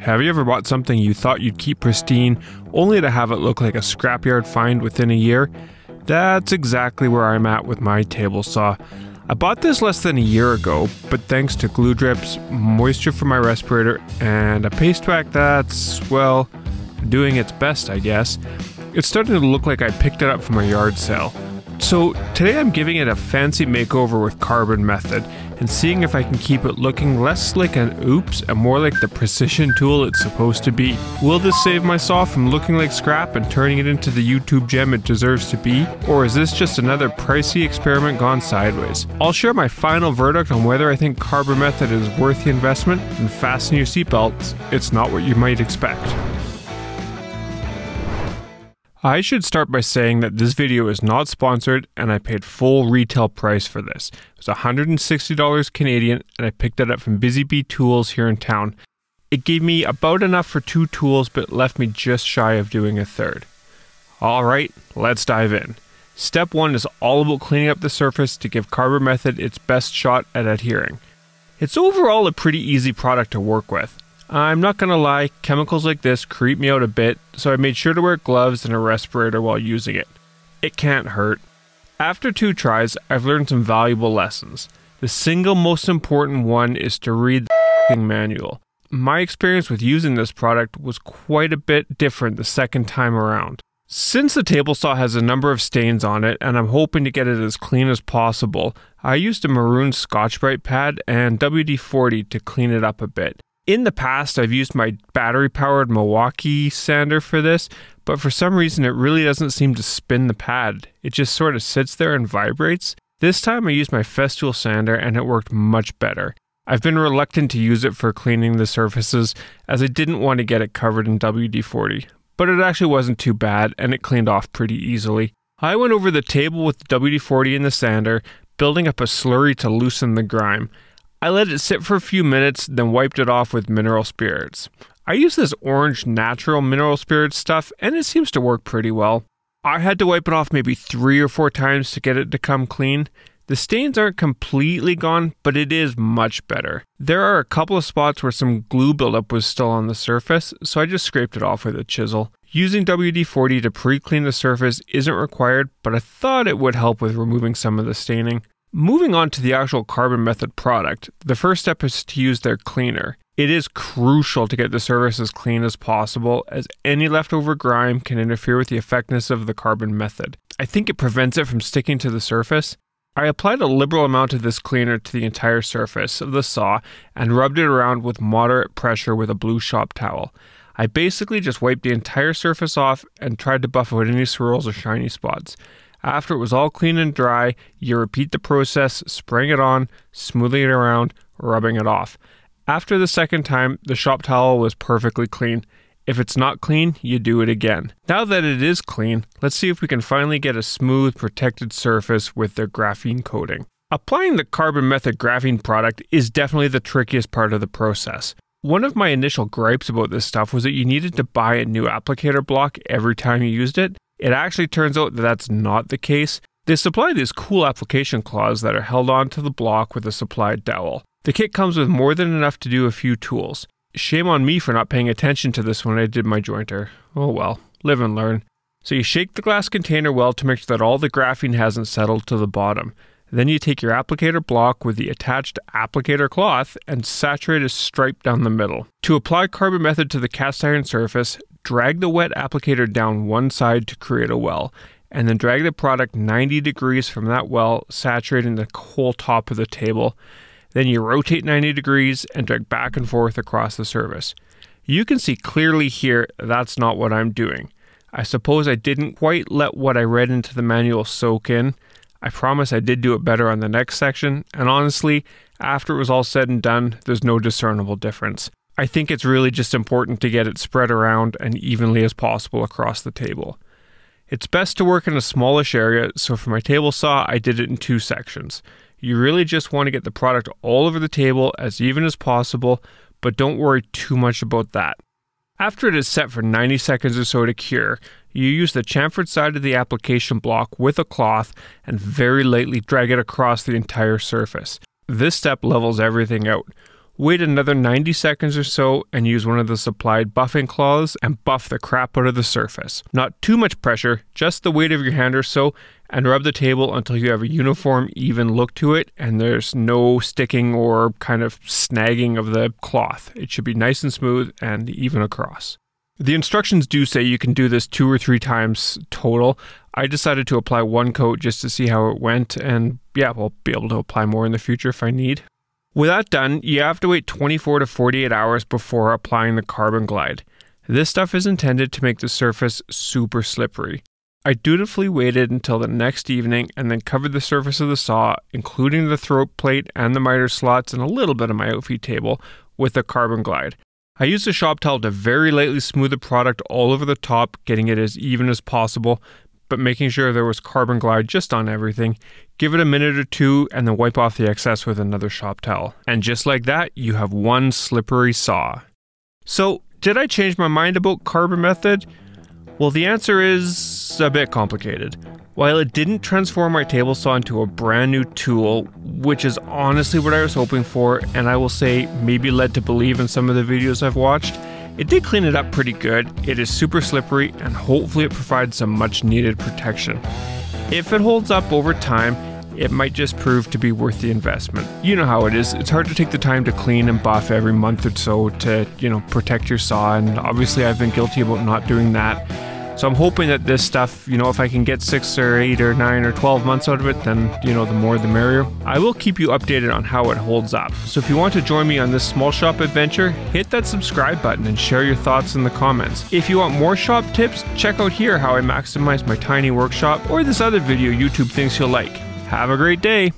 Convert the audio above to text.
Have you ever bought something you thought you'd keep pristine, only to have it look like a scrapyard find within a year? That's exactly where I'm at with my table saw. I bought this less than a year ago, but thanks to glue drips, moisture from my respirator, and a paste rack that's, well, doing its best, I guess, it's starting to look like I picked it up from a yard sale. So today I'm giving it a fancy makeover with Carbon Method and seeing if I can keep it looking less like an oops and more like the precision tool it's supposed to be. Will this save my saw from looking like scrap and turning it into the YouTube gem it deserves to be? Or is this just another pricey experiment gone sideways? I'll share my final verdict on whether I think Carbon Method is worth the investment, and fasten your seatbelts, it's not what you might expect. I should start by saying that this video is not sponsored and I paid full retail price for this. It was $160 Canadian and I picked it up from Busy Bee Tools here in town. It gave me about enough for 2 tools but left me just shy of doing a third. Alright, let's dive in. Step 1 is all about cleaning up the surface to give Carbon Method its best shot at adhering. It's overall a pretty easy product to work with. I'm not gonna lie, chemicals like this creep me out a bit, so I made sure to wear gloves and a respirator while using it. It can't hurt. After 2 tries, I've learned some valuable lessons. The single most important one is to read the manual. My experience with using this product was quite a bit different the second time around. Since the table saw has a number of stains on it and I'm hoping to get it as clean as possible, I used a maroon Scotch-Brite pad and WD-40 to clean it up a bit. In the past, I've used my battery-powered Milwaukee sander for this, but for some reason it really doesn't seem to spin the pad. It just sort of sits there and vibrates. This time I used my Festool sander and it worked much better. I've been reluctant to use it for cleaning the surfaces as I didn't want to get it covered in WD-40, but it actually wasn't too bad and it cleaned off pretty easily. I went over the table with the WD-40 and the sander, building up a slurry to loosen the grime. I let it sit for a few minutes, then wiped it off with mineral spirits. I use this orange natural mineral spirits stuff and it seems to work pretty well. I had to wipe it off maybe 3 or 4 times to get it to come clean. The stains aren't completely gone, but it is much better. There are a couple of spots where some glue buildup was still on the surface, so I just scraped it off with a chisel. Using WD-40 to pre-clean the surface isn't required, but I thought it would help with removing some of the staining. Moving on to the actual Carbon Method product, the first step is to use their cleaner. It is crucial to get the surface as clean as possible, as any leftover grime can interfere with the effectiveness of the Carbon Method. I think it prevents it from sticking to the surface. I applied a liberal amount of this cleaner to the entire surface of the saw and rubbed it around with moderate pressure with a blue shop towel. I basically just wiped the entire surface off and tried to buff out any swirls or shiny spots. After it was all clean and dry, you repeat the process, spraying it on, smoothing it around, rubbing it off. After the second time, the shop towel was perfectly clean. If it's not clean, you do it again. Now that it is clean, let's see if we can finally get a smooth, protected surface with their graphene coating. Applying the Carbon Method graphene product is definitely the trickiest part of the process. One of my initial gripes about this stuff was that you needed to buy a new applicator block every time you used it. It actually turns out that that's not the case. They supply these cool application claws that are held onto the block with a supplied dowel. The kit comes with more than enough to do a few tools. Shame on me for not paying attention to this when I did my jointer. Oh well, live and learn. So you shake the glass container well to make sure that all the graphene hasn't settled to the bottom. Then you take your applicator block with the attached applicator cloth and saturate a stripe down the middle. To apply Carbon Method to the cast iron surface, drag the wet applicator down one side to create a well, and then drag the product 90 degrees from that well, saturating the whole top of the table. Then you rotate 90 degrees and drag back and forth across the surface. You can see clearly here that's not what I'm doing. I suppose I didn't quite let what I read into the manual soak in. I promise I did do it better on the next section, and honestly, after it was all said and done, there's no discernible difference. I think it's really just important to get it spread around and evenly as possible across the table. It's best to work in a smallish area, so for my table saw, I did it in 2 sections. You really just want to get the product all over the table as even as possible, but don't worry too much about that. After it is set for 90 seconds or so to cure, you use the chamfered side of the application block with a cloth and very lightly drag it across the entire surface. This step levels everything out. Wait another 90 seconds or so and use one of the supplied buffing cloths and buff the crap out of the surface. Not too much pressure, just the weight of your hand or so, and rub the table until you have a uniform, even look to it and there's no sticking or kind of snagging of the cloth. It should be nice and smooth and even across. The instructions do say you can do this 2 or 3 times total. I decided to apply 1 coat just to see how it went, and yeah, we'll be able to apply more in the future if I need. With that done, you have to wait 24 to 48 hours before applying the Carbon Glide. This stuff is intended to make the surface super slippery. I dutifully waited until the next evening and then covered the surface of the saw, including the throat plate and the miter slots and a little bit of my outfeed table, with the Carbon Glide. I used a shop towel to very lightly smooth the product all over the top, getting it as even as possible, but making sure there was Carbon Glide just on everything. Give it a minute or 2 and then wipe off the excess with another shop towel. And just like that, you have one slippery saw. So, did I change my mind about carbon method? Well, the answer is a bit complicated. While it didn't transform my table saw into a brand new tool, which is honestly what I was hoping for, and I will say maybe led to believe in some of the videos I've watched, it did clean it up pretty good. It is super slippery and hopefully it provides some much needed protection. If it holds up over time, it might just prove to be worth the investment. You know how it is. It's hard to take the time to clean and buff every month or so to, protect your saw, and obviously I've been guilty about not doing that. So I'm hoping that this stuff, if I can get 6 or 8 or 9 or 12 months out of it, then, the more the merrier. I will keep you updated on how it holds up. So if you want to join me on this small shop adventure, hit that subscribe button and share your thoughts in the comments. If you want more shop tips, check out here how I maximize my tiny workshop, or this other video YouTube thinks you'll like. Have a great day!